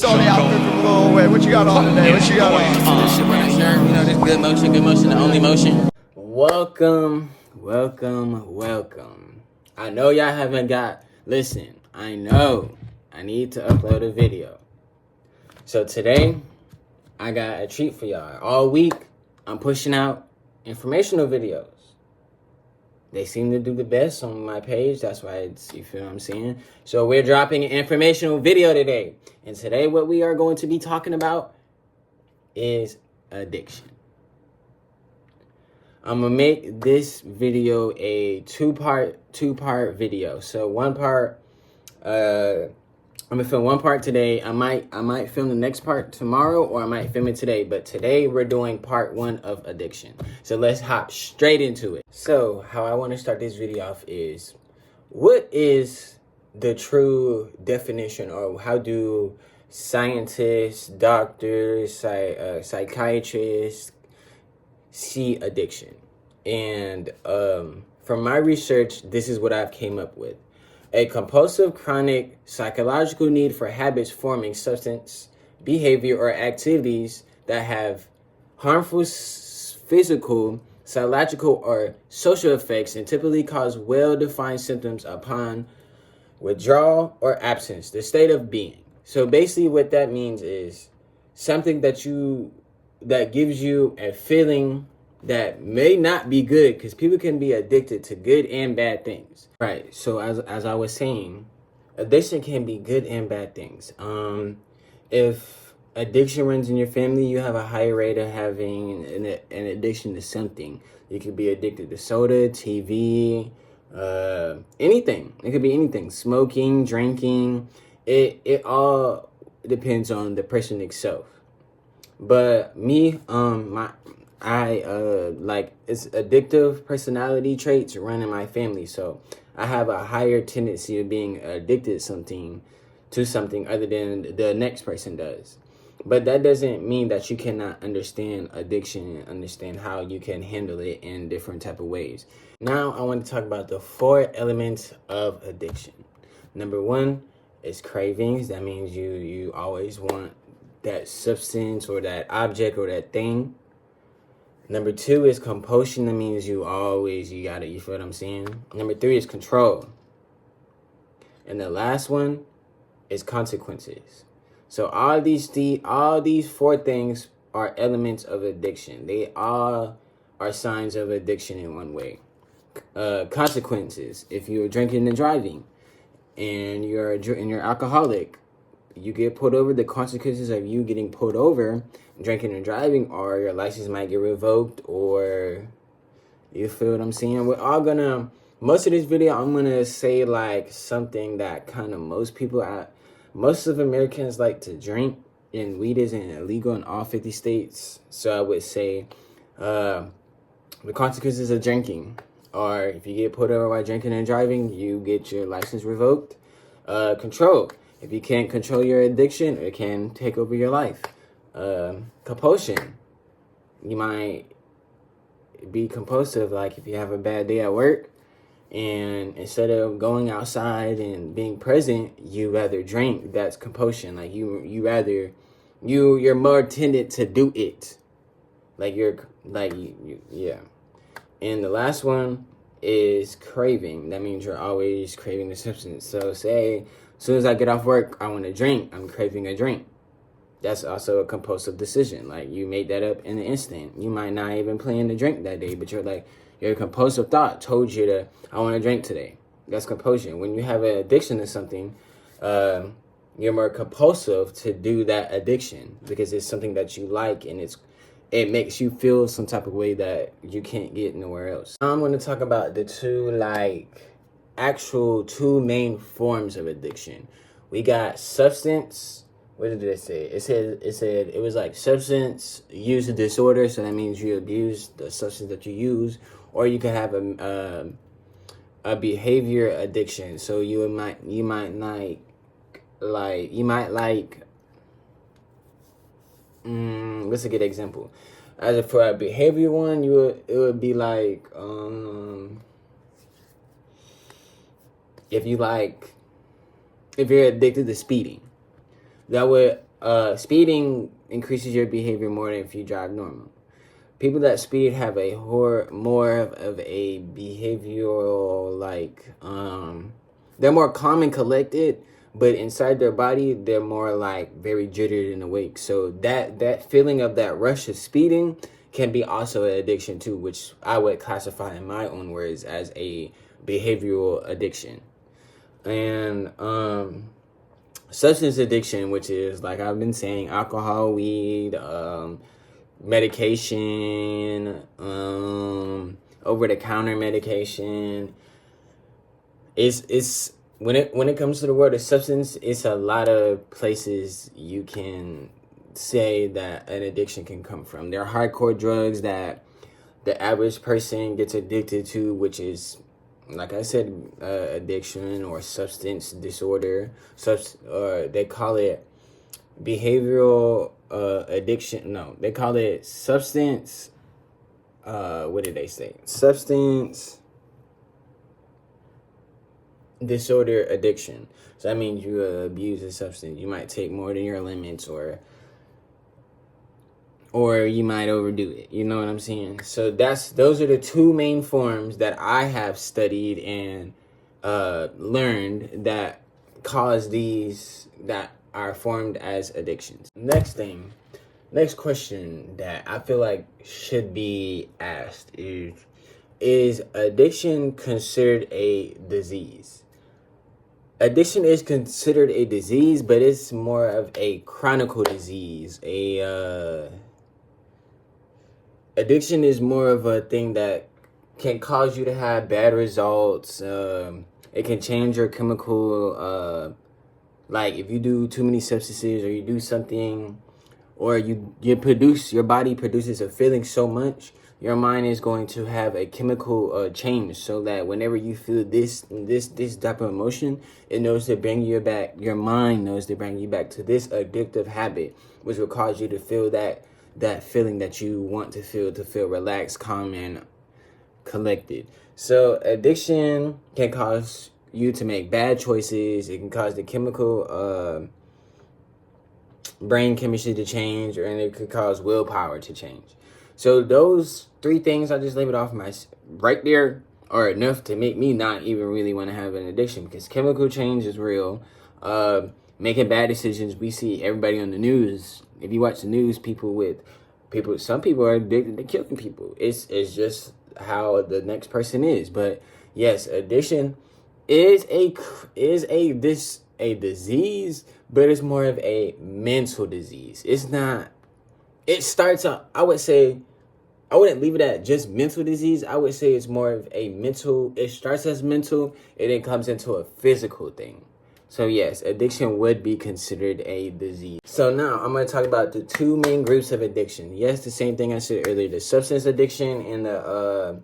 Saw the outfit from Lil Wayne. What you got on today? What you got on? This shit when I hear, this good motion, the only motion. Welcome. I know y'all haven't listen, I know I need to upload a video. So today, I got a treat for y'all. All week, I'm pushing out informational videos. They seem to do the best on my page. That's why you feel what I'm saying? So we're dropping an informational video today. And today what we are going to be talking about is addiction. I'm going to make this video a two-part video. So one part, I'm going to film one part today. I might film the next part tomorrow, or I might film it today. But today we're doing part 1 of addiction. So let's hop straight into it. So how I want to start this video off is, what is the true definition, or how do scientists, doctors, psychiatrists see addiction? And from my research, this is what I've came up with. A compulsive, chronic, psychological need for habits forming substance, behavior, or activities that have harmful physical, psychological, or social effects, and typically cause well-defined symptoms upon withdrawal or absence, the state of being. So basically what that means is something that gives you a feeling that may not be good, because people can be addicted to good and bad things. Right. So as I was saying, addiction can be good and bad things. If addiction runs in your family, you have a higher rate of having an addiction to something. You could be addicted to soda, TV, anything. It could be anything. Smoking, drinking. It all depends on the person itself. But me, it's addictive personality traits run in my family. So I have a higher tendency of being addicted to something other than the next person does. But that doesn't mean that you cannot understand addiction and understand how you can handle it in different type of ways. Now I want to talk about the 4 elements of addiction. Number 1 is cravings. That means you always want that substance or that object or that thing. Number 2 is compulsion. That means you got it. You feel what I'm saying? Number 3 is control. And the last one is consequences. So all these 4 things are elements of addiction. They all are signs of addiction in one way. Consequences. If you're drinking and driving and you're alcoholic, you get pulled over. The consequences of you getting pulled over, drinking and driving, or your license might get revoked, or you feel what I'm saying? Most of this video, I'm gonna say like something that kind of most of Americans like to drink, and weed isn't illegal in all 50 states. So I would say the consequences of drinking, or if you get pulled over while drinking and driving, you get your license revoked. Control. If you can't control your addiction, it can take over your life. Compulsion. You might be compulsive, like if you have a bad day at work, and instead of going outside and being present, you rather drink. That's compulsion. Like you're more tended to do it. Yeah. And the last one is craving. That means you're always craving the substance. So say, as soon as I get off work, I want to drink. I'm craving a drink. That's also a compulsive decision. Like, you made that up in an instant. You might not even plan to drink that day, but your compulsive thought told you I want to drink today. That's compulsion. When you have an addiction to something, you're more compulsive to do that addiction because it's something that you like, and it makes you feel some type of way that you can't get nowhere else. I'm going to talk about the two main forms of addiction. We got substance. What did it say? It said it was like substance use disorder. So that means you abuse the substance that you use, or you can have a behavior addiction. So you might what's a good example? For a behavior one, it would be like if you're addicted to speeding, that would speeding increases your behavior more than if you drive normal. People that speed have a more of a behavioral, like, they're more calm and collected, but inside their body they're more like very jittered and awake. So that feeling of that rush of speeding can be also an addiction too, which I would classify in my own words as a behavioral addiction. And substance addiction, which is, like I've been saying, alcohol, weed, medication, over the counter medication. It's when it comes to the word of substance, it's a lot of places you can say that an addiction can come from. There are hardcore drugs that the average person gets addicted to, which is, like I said, addiction or substance disorder. They call it behavioral addiction. No, they call it substance. What did they say? Substance disorder addiction. So that means you abuse a substance. You might take more than your limits, or you might overdo it. You know what I'm saying? So those are the two main forms that I have studied and learned that cause these, that are formed as addictions. Next question that I feel like should be asked is addiction considered a disease? Addiction is considered a disease, but it's more of a chronic disease. Addiction is more of a thing that can cause you to have bad results. It can change your chemical, like if you do too many substances, or you do something, or your body produces a feeling so much, your mind is going to have a chemical change, so that whenever you feel this type of emotion, it knows to bring you back. Your mind knows to bring you back to this addictive habit, which will cause you to feel that feeling that you want to feel relaxed, calm, and collected. So addiction can cause you to make bad choices. It can cause the chemical brain chemistry to change, and it could cause willpower to change. So those three things I just labeled off right there are enough to make me not even really want to have an addiction, because chemical change is real. Making bad decisions, we see everybody on the news. If you watch the news, some people are addicted to killing people. It's just how the next person is. But yes, addiction is a disease, but it's more of a mental disease. It's not. It starts out, I would say, I wouldn't leave it at just mental disease. I would say it's more of a mental. It starts as mental, and then comes into a physical thing. So yes, addiction would be considered a disease. So now I'm going to talk about the two main groups of addiction. Yes, the same thing I said earlier, the substance addiction and the,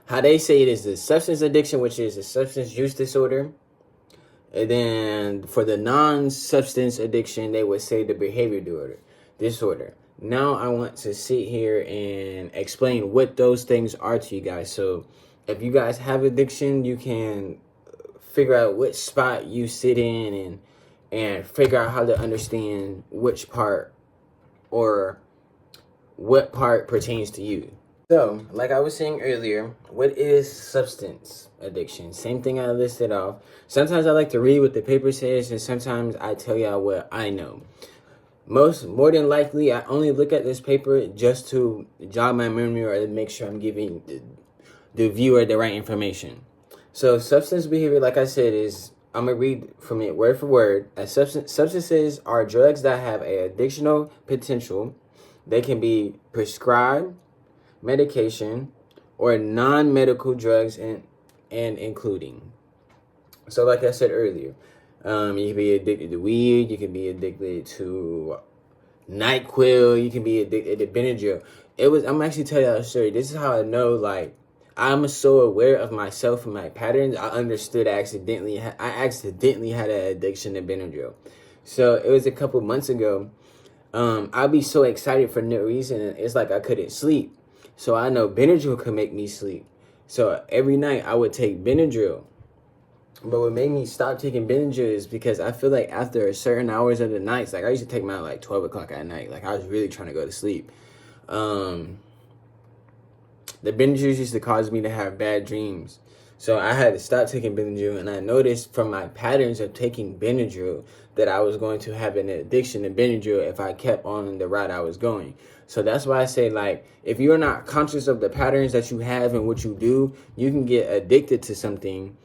how they say it is the substance addiction, which is a substance use disorder. And then for the non-substance addiction, they would say the behavior disorder. Now I want to sit here and explain what those things are to you guys. So if you guys have addiction, you can figure out which spot you sit in, and figure out how to understand which part or what part pertains to you. So, like I was saying earlier, what is substance addiction? Same thing I listed off. Sometimes I like to read what the paper says, and sometimes I tell y'all what I know. More than likely, I only look at this paper just to jog my memory, or to make sure I'm giving the viewer the right information. So substance behavior, like I said, is, I'm going to read from it word for word. Substances are drugs that have a addictional potential. They can be prescribed, medication, or non-medical drugs, and including. So like I said earlier, you can be addicted to weed, you can be addicted to NyQuil, you can be addicted to Benadryl. I'm actually telling y'all a story. This is how I know, like, I'm so aware of myself and my patterns. I understood I accidentally had an addiction to Benadryl. So it was a couple months ago. I'd be so excited for no reason. It's like I couldn't sleep. So I know Benadryl could make me sleep. So every night I would take Benadryl. But what made me stop taking Benadryl is because I feel like after certain hours of the nights, like I used to take mine like 12 o'clock at night. Like I was really trying to go to sleep. The Benadryl used to cause me to have bad dreams. So I had to stop taking Benadryl, and I noticed from my patterns of taking Benadryl that I was going to have an addiction to Benadryl if I kept on the route I was going. So that's why I say, like, if you're not conscious of the patterns that you have and what you do, you can get addicted to something.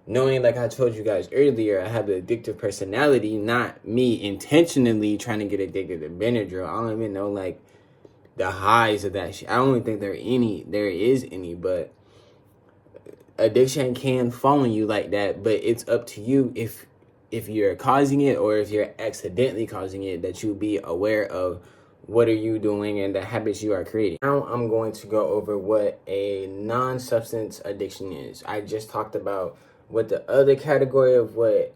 Knowing, like I told you guys earlier, I have the addictive personality, not me intentionally trying to get addicted to Benadryl. I don't even know, like, the highs of that shit. I don't even think there is any, but addiction can fall on you like that. But it's up to you if you're causing it or if you're accidentally causing it, that you be aware of what are you doing and the habits you are creating. Now I'm going to go over what a non-substance addiction is. I just talked about what the other category of what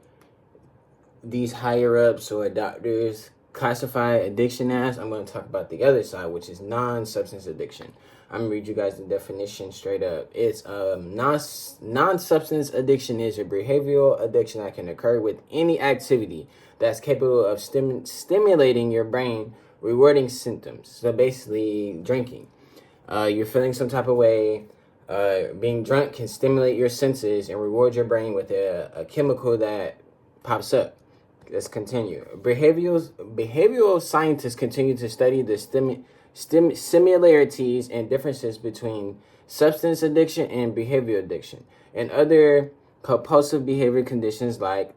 these higher ups or doctors classify addiction as. I'm going to talk about the other side, which is non-substance addiction. I'm going to read you guys the definition straight up. It's non-substance addiction is a behavioral addiction that can occur with any activity that's capable of stimulating your brain, rewarding symptoms. So basically, drinking. You're feeling some type of way. Being drunk can stimulate your senses and reward your brain with a chemical that pops up. Let's continue. Behavioral scientists continue to study the similarities and differences between substance addiction and behavioral addiction and other compulsive behavior conditions like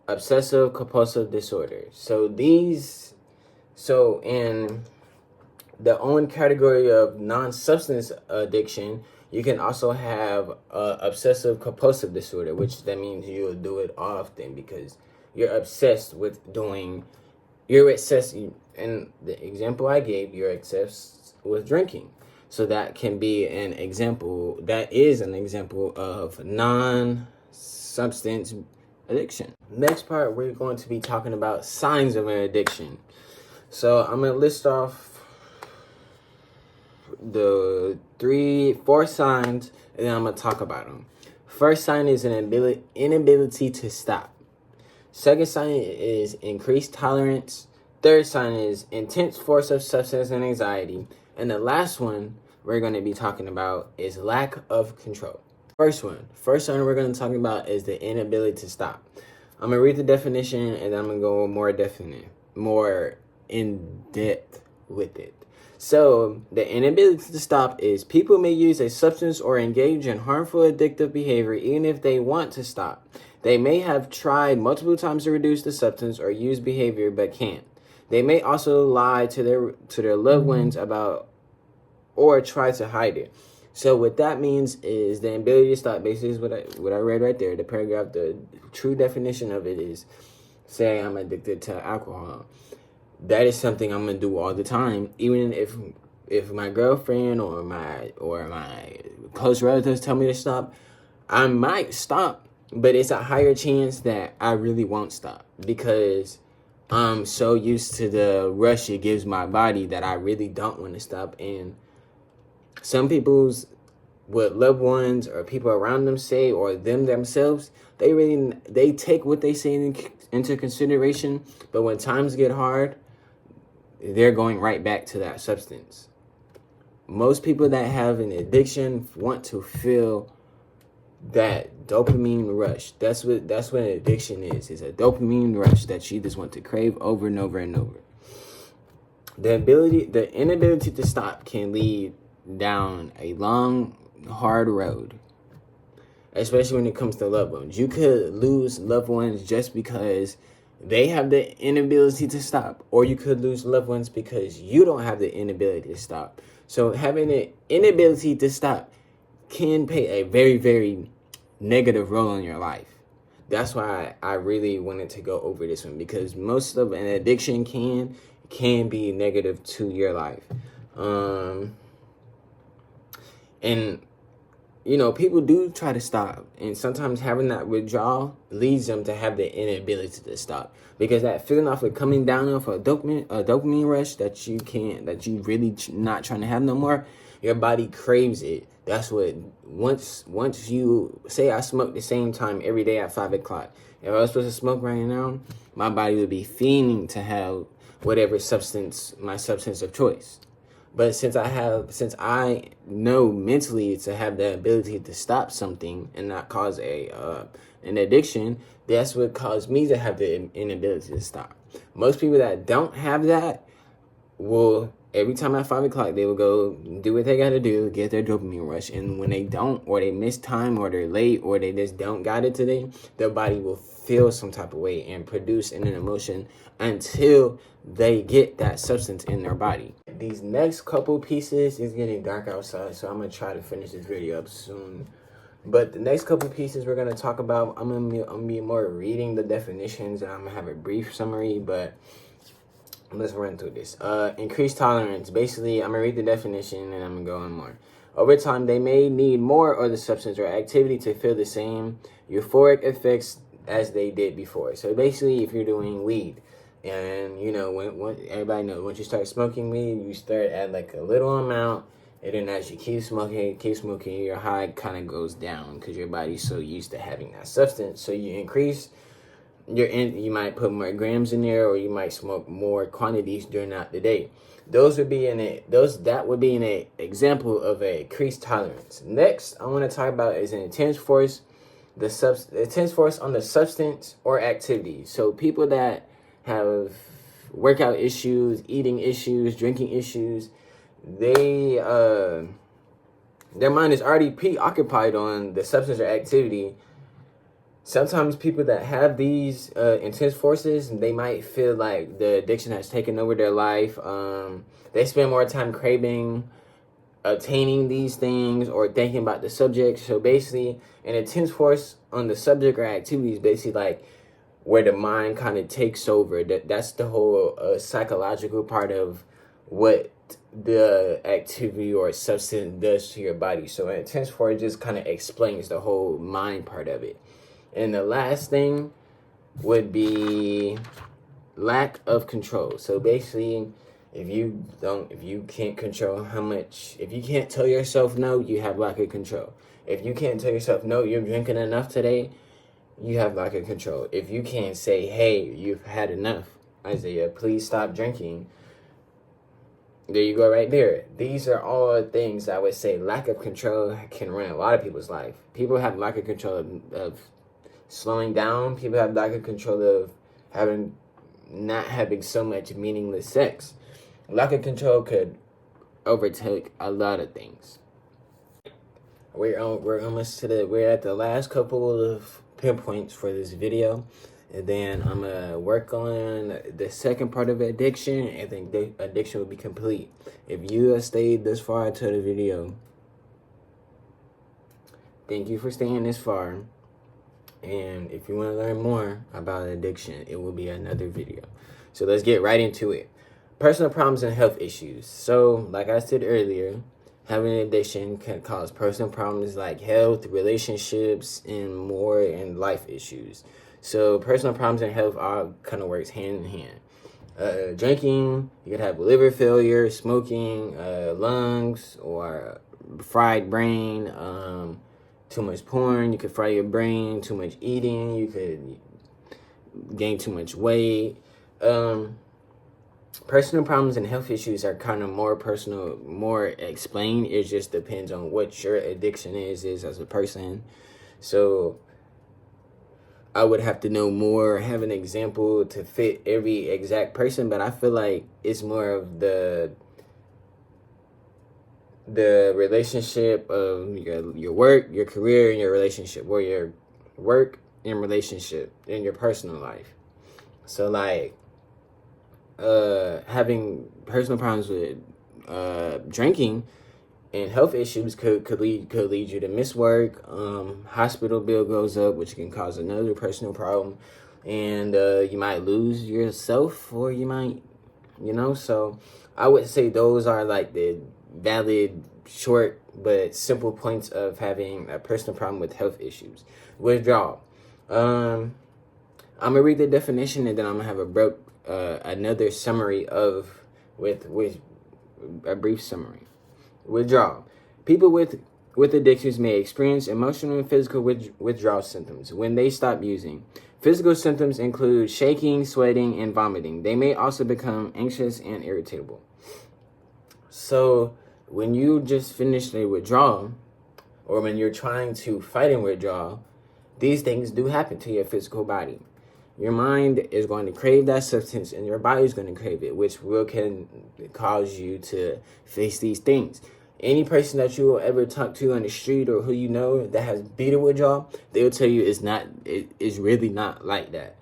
obsessive compulsive disorder. So in the own category of non-substance addiction, you can also have obsessive compulsive disorder, which that means you'll do it often because you're obsessed with in the example I gave, you're obsessed with drinking. So that is an example of non-substance addiction. Next part, we're going to be talking about signs of an addiction. So I'm going to list off the 4 signs, and then I'm going to talk about them. First sign is an inability to stop. Second sign is increased tolerance. Third sign is intense force of substance and anxiety. And the last one we're going to be talking about is lack of control. First sign we're going to talk about is the inability to stop. I'm going to read the definition, and then I'm going to go more in depth with it. So, the inability to stop is people may use a substance or engage in harmful addictive behavior even if they want to stop. They may have tried multiple times to reduce the substance or use behavior but can't. They may also lie to their loved ones about or try to hide it. So what that means is the ability to stop. Basically, is what I read right there. The paragraph, the true definition of it is, say I'm addicted to alcohol. That is something I'm gonna do all the time, even if my girlfriend or my close relatives tell me to stop. I might stop, but it's a higher chance that I really won't stop because I'm so used to the rush it gives my body that I really don't want to stop. And some people's what loved ones or people around them say, or them themselves, they take what they say into consideration. But when times get hard, they're going right back to that substance. Most people that have an addiction want to feel that dopamine rush. That's what an addiction is. It's a dopamine rush that you just want to crave over and over and over. The inability to stop can lead down a long, hard road, especially when it comes to loved ones. You could lose loved ones just because they have the inability to stop, or you could lose loved ones because you don't have the inability to stop. So having the inability to stop can play a very, very negative role in your life. That's why I really wanted to go over this one, because most of an addiction can be negative to your life. And people do try to stop, and sometimes having that withdrawal leads them to have the inability to stop, because that feeling off of coming down off a dopamine rush that you really not trying to have no more, Your body craves it. That's what, once you say I smoke the same time every day at 5 o'clock. If I was supposed to smoke right now, my body would be fiending to have whatever substance, my substance of choice. But since I know mentally to have the ability to stop something and not cause an addiction, that's what caused me to have the inability to stop. Most people that don't have that will, every time at 5 o'clock, they will go do what they got to do, get their dopamine rush. And when they don't, or they miss time, or they're late, or they just don't got it today, their body will feel some type of way and produce an emotion until they get that substance in their body. These next couple pieces, is getting dark outside, so I'm going to try to finish this video up soon. But the next couple pieces we're going to talk about, I'm gonna be more reading the definitions, and I'm going to have a brief summary, but let's run through this. Increased tolerance. Basically, I'm going to read the definition and I'm going to go on more. Over time, they may need more of the substance or activity to feel the same euphoric effects as they did before. So basically, if you're doing weed, and you know, when everybody knows, once you start smoking weed, you start at like a little amount, and then as you keep smoking, your high kind of goes down because your body's so used to having that substance. So you increase you might put more grams in there, or you might smoke more quantities during the day. That would be an example of a increased tolerance. Next, I want to talk about is an intense force, intense force on the substance or activity. So people that have workout issues, eating issues, drinking issues, they their mind is already preoccupied on the substance or activity. Sometimes people that have these intense forces, they might feel like the addiction has taken over their life. They spend more time craving, obtaining these things, or thinking about the subject. So basically, an intense force on the subject or activity is basically like where the mind kind of takes over. That's the whole psychological part of what the activity or substance does to your body. So an intense force just kind of explains the whole mind part of it. And the last thing would be lack of control. So basically, if you can't control how much, if you can't tell yourself no, you have lack of control. If you can't tell yourself no, you're drinking enough today, you have lack of control. If you can't say, hey, you've had enough, Isaiah, please stop drinking, there you go right there. These are all things I would say lack of control can ruin a lot of people's life. People have lack of control of slowing down. People have lack of control of not having so much meaningless sex. Lack of control could overtake a lot of things. We're at the last couple of pinpoints for this video, and then I'm gonna work on the second part of addiction. I think the addiction will be complete. If you have stayed this far into the video, thank you for staying this far. And if you want to learn more about addiction, it will be another video. So let's get right into it. Personal problems and health issues. So, like I said earlier, having an addiction can cause personal problems like health, relationships, and more, and life issues. So, personal problems and health all kind of works hand in hand. Drinking, you could have liver failure, smoking, lungs, or fried brain, too much porn, you could fry your brain. Too much eating, you could gain too much weight. Personal problems and health issues are kind of more personal, more explained. It just depends on what your addiction is as a person. So I would have to know more, have an example to fit every exact person, but I feel like it's more of the relationship of your work, your career, and your relationship, or your work and relationship in your personal life. So like having personal problems with drinking and health issues could lead you to miss work. Hospital bill goes up, which can cause another personal problem, and you might lose yourself, or you might, so I would say those are like the valid, short but simple points of having a personal problem with health issues. Withdrawal. I'm gonna read the definition, and then I'm gonna have another summary with a brief summary. Withdrawal. People with addictions may experience emotional and physical withdrawal symptoms when they stop using. Physical symptoms include shaking, sweating, and vomiting. They may also become anxious and irritable. So when you just finish a withdrawal, or when you're trying to fight a withdrawal, these things do happen to your physical body. Your mind is going to crave that substance, and your body is going to crave it, which can cause you to face these things. Any person that you will ever talk to on the street or who you know that has beat a withdrawal, they'll tell you it's really not like that.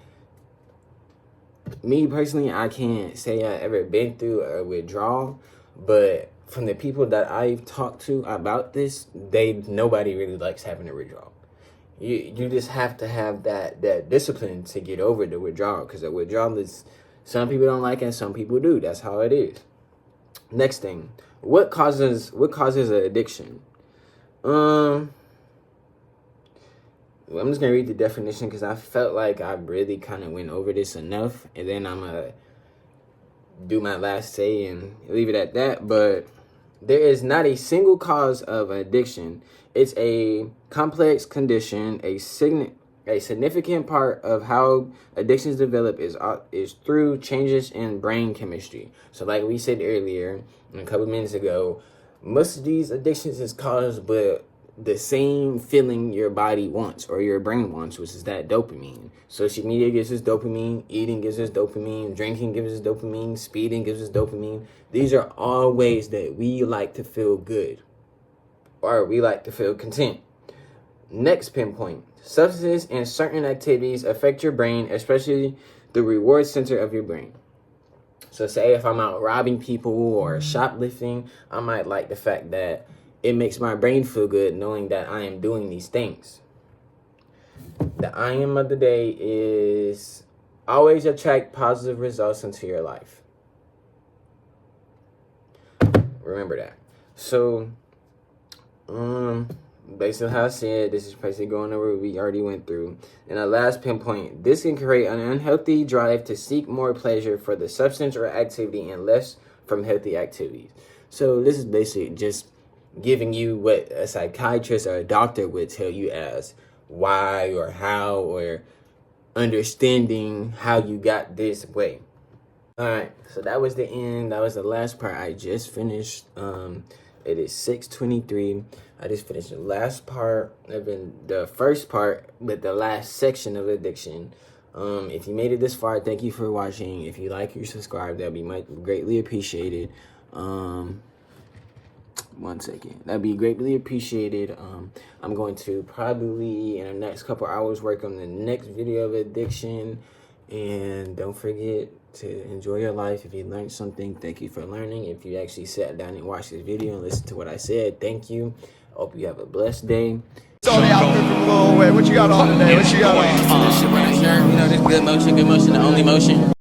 Me personally, I can't say I ever been through a withdrawal, but from the people that I've talked to about this, nobody really likes having a withdrawal. You just have to have that discipline to get over the withdrawal, because a withdrawal is, some people don't like it and some people do. That's how it is. Next thing, what causes an addiction? I'm just gonna read the definition because I felt like I really kind of went over this enough, and then I'm gonna do my last say and leave it at that. But there is not a single cause of addiction. It's a complex condition. A significant part of how addictions develop is through changes in brain chemistry. So like we said earlier, a couple minutes ago, most of these addictions is caused by the same feeling your body wants or your brain wants, which is that dopamine. Social media gives us dopamine, eating gives us dopamine, drinking gives us dopamine, speeding gives us dopamine. These are all ways that we like to feel good, or we like to feel content. Next pinpoint. Substances and certain activities affect your brain, especially the reward center of your brain. So say if I'm out robbing people or shoplifting, I might like the fact that it makes my brain feel good knowing that I am doing these things. The I am of the day is always attract positive results into your life. Remember that. So, based on how I said, this is basically going over what we already went through. And the last pinpoint, this can create an unhealthy drive to seek more pleasure for the substance or activity and less from healthy activities. So this is basically just giving you what a psychiatrist or a doctor would tell you as why or how, or understanding how you got this way. All right, so that was the end. That was the last part I just finished. It is 6:23. I just finished the last part of the first part, but the last section of addiction. If you made it this far, thank you for watching. If you like or subscribe, that'd be greatly appreciated. One second. That'd be greatly appreciated. I'm going to probably in the next couple hours work on the next video of addiction. And don't forget to enjoy your life. If you learned something, thank you for learning. If you actually sat down and watched this video and listened to what I said, thank you. Hope you have a blessed day. It's on the outfit from a little way. What you got on today? What you got on? This shit right here, you know, this good motion, the only motion.